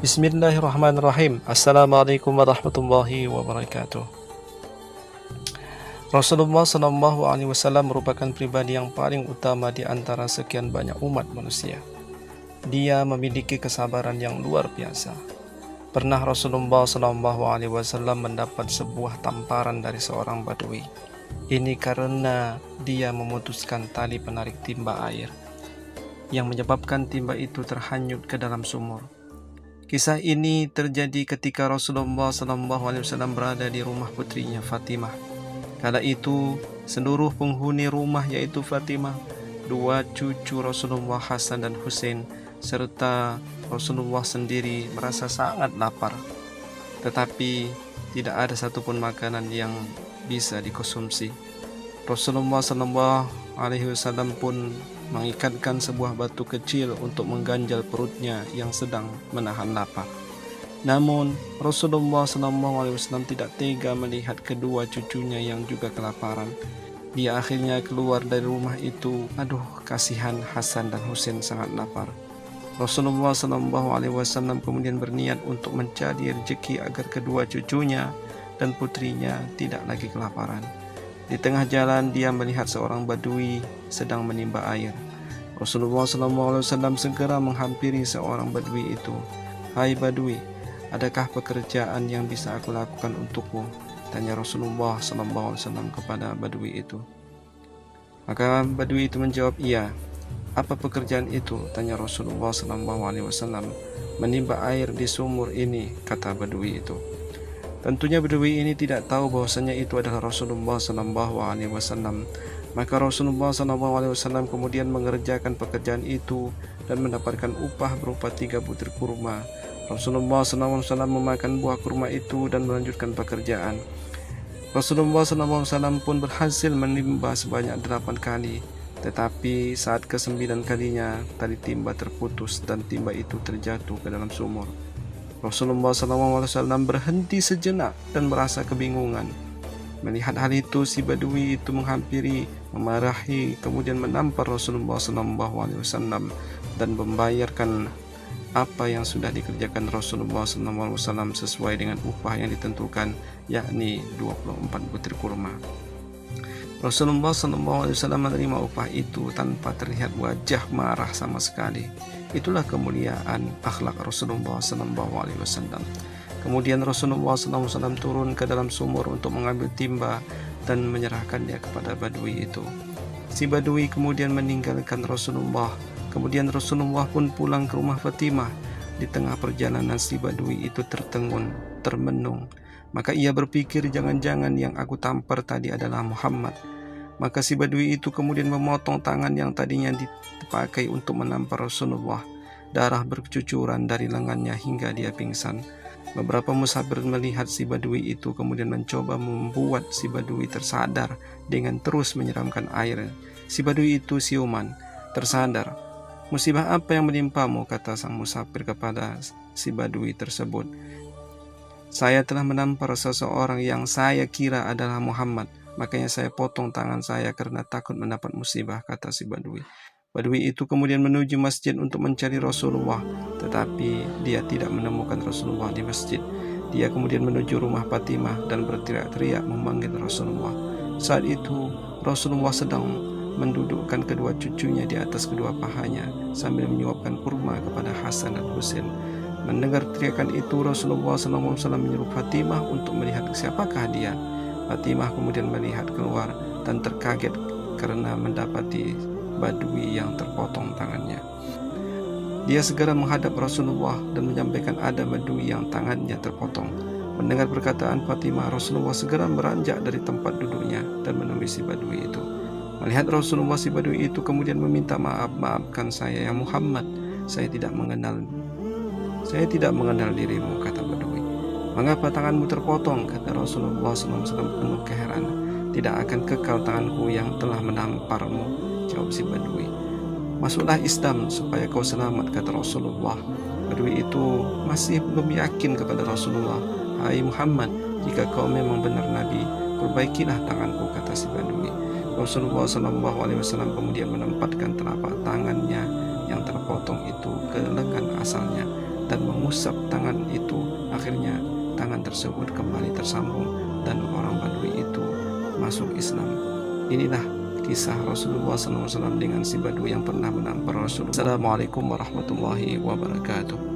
Bismillahirrahmanirrahim. Assalamualaikum warahmatullahi wabarakatuh. Rasulullah SAW merupakan pribadi yang paling utama di antara sekian banyak umat manusia. Dia memiliki kesabaran yang luar biasa. Pernah Rasulullah SAW mendapat sebuah tamparan dari seorang badui. Ini karena dia memutuskan tali penarik timba air, yang menyebabkan timba itu terhanyut ke dalam sumur. Kisah ini terjadi ketika Rasulullah SAW berada di rumah putrinya Fatimah. Kala itu seluruh penghuni rumah, yaitu Fatimah, dua cucu Rasulullah Hasan dan Husain, serta Rasulullah sendiri merasa sangat lapar. Tetapi tidak ada satupun makanan yang bisa dikonsumsi. Rasulullah SAW pun mengikatkan sebuah batu kecil untuk mengganjal perutnya yang sedang menahan lapar. Namun Rasulullah SAW tidak tega melihat kedua cucunya yang juga kelaparan. Dia akhirnya keluar dari rumah itu. Aduh, kasihan Hasan dan Husain sangat lapar. Rasulullah SAW kemudian berniat untuk mencari rezeki agar kedua cucunya dan putrinya tidak lagi kelaparan. Di tengah jalan dia melihat seorang badui sedang menimba air. Rasulullah SAW segera menghampiri seorang badui itu. "Hai badui, adakah pekerjaan yang bisa aku lakukan untukmu?" tanya Rasulullah SAW kepada badui itu. Maka badui itu menjawab, "Iya." "Apa pekerjaan itu?" tanya Rasulullah SAW. "Menimba air di sumur ini," kata badui itu. Tentunya badui ini tidak tahu bahwasanya itu adalah Rasulullah SAW. Maka Rasulullah SAW kemudian mengerjakan pekerjaan itu dan mendapatkan upah berupa 3 butir kurma. Rasulullah SAW memakan buah kurma itu dan melanjutkan pekerjaan. Rasulullah SAW pun berhasil menimba sebanyak 8 kali. Tetapi saat ke-9 kalinya tali timba terputus dan timba itu terjatuh ke dalam sumur. Rasulullah SAW berhenti sejenak dan merasa kebingungan. Melihat hal itu, si badui itu menghampiri, memarahi, kemudian menampar Rasulullah SAW dan membayarkan apa yang sudah dikerjakan Rasulullah SAW sesuai dengan upah yang ditentukan, yakni 24 butir kurma. Rasulullah SAW menerima upah itu tanpa terlihat wajah marah sama sekali. Itulah kemuliaan akhlak Rasulullah SAW. Kemudian Rasulullah SAW turun ke dalam sumur untuk mengambil timba dan menyerahkannya kepada badui itu. Si badui kemudian meninggalkan Rasulullah. Kemudian Rasulullah pun pulang ke rumah Fatimah. Di tengah perjalanan si badui itu termenung. Maka ia berpikir, jangan-jangan yang aku tampar tadi adalah Muhammad. Maka si badui itu kemudian memotong tangan yang tadinya dipakai untuk menampar Rasulullah. Darah bercucuran dari lengannya hingga dia pingsan. Beberapa musafir melihat si badui itu kemudian mencoba membuat si badui tersadar dengan terus menyiramkan air. Si badui itu siuman, tersadar. "Musibah apa yang menimpamu?" kata sang musafir kepada si badui tersebut. "Saya telah menampar seseorang yang saya kira adalah Muhammad. Makanya saya potong tangan saya karena takut mendapat musibah," kata si badui. Badui itu kemudian menuju masjid untuk mencari Rasulullah, tetapi dia tidak menemukan Rasulullah di masjid. Dia kemudian menuju rumah Fatimah dan berteriak-teriak memanggil Rasulullah. Saat itu Rasulullah sedang mendudukkan kedua cucunya di atas kedua pahanya sambil menyuapkan kurma kepada Hasan dan Husain. Mendengar teriakan itu, Rasulullah SAW menyuruh Fatimah untuk melihat siapakah dia. Fatimah kemudian melihat keluar dan terkaget karena mendapati badui yang terpotong tangannya. Dia segera menghadap Rasulullah dan menyampaikan ada badui yang tangannya terpotong. Mendengar perkataan Fatimah, Rasulullah segera beranjak dari tempat duduknya dan menemui si badui itu. Melihat Rasulullah, si badui itu kemudian meminta maaf, "Maafkan saya ya Muhammad, saya tidak mengenal dirimu," kata badui. "Mengapa tanganmu terpotong?" kata Rasulullah SAW penuh keheranan. "Tidak akan kekal tanganku yang telah menamparmu," jawab si badui. "Masuklah Islam supaya kau selamat," kata Rasulullah. Badui itu masih belum yakin kepada Rasulullah. "Hai Muhammad, jika kau memang benar Nabi, perbaikilah tanganku," kata si badui. Rasulullah SAW kemudian menempatkan telapak tangannya yang terpotong itu ke lengan asalnya dan mengusap tangan itu. Akhirnya tangan tersebut kembali tersambung dan orang Badui itu masuk Islam. Inilah kisah Rasulullah SAW dengan si Badui yang pernah menampar Rasulullah. Assalamualaikum warahmatullahi wabarakatuh.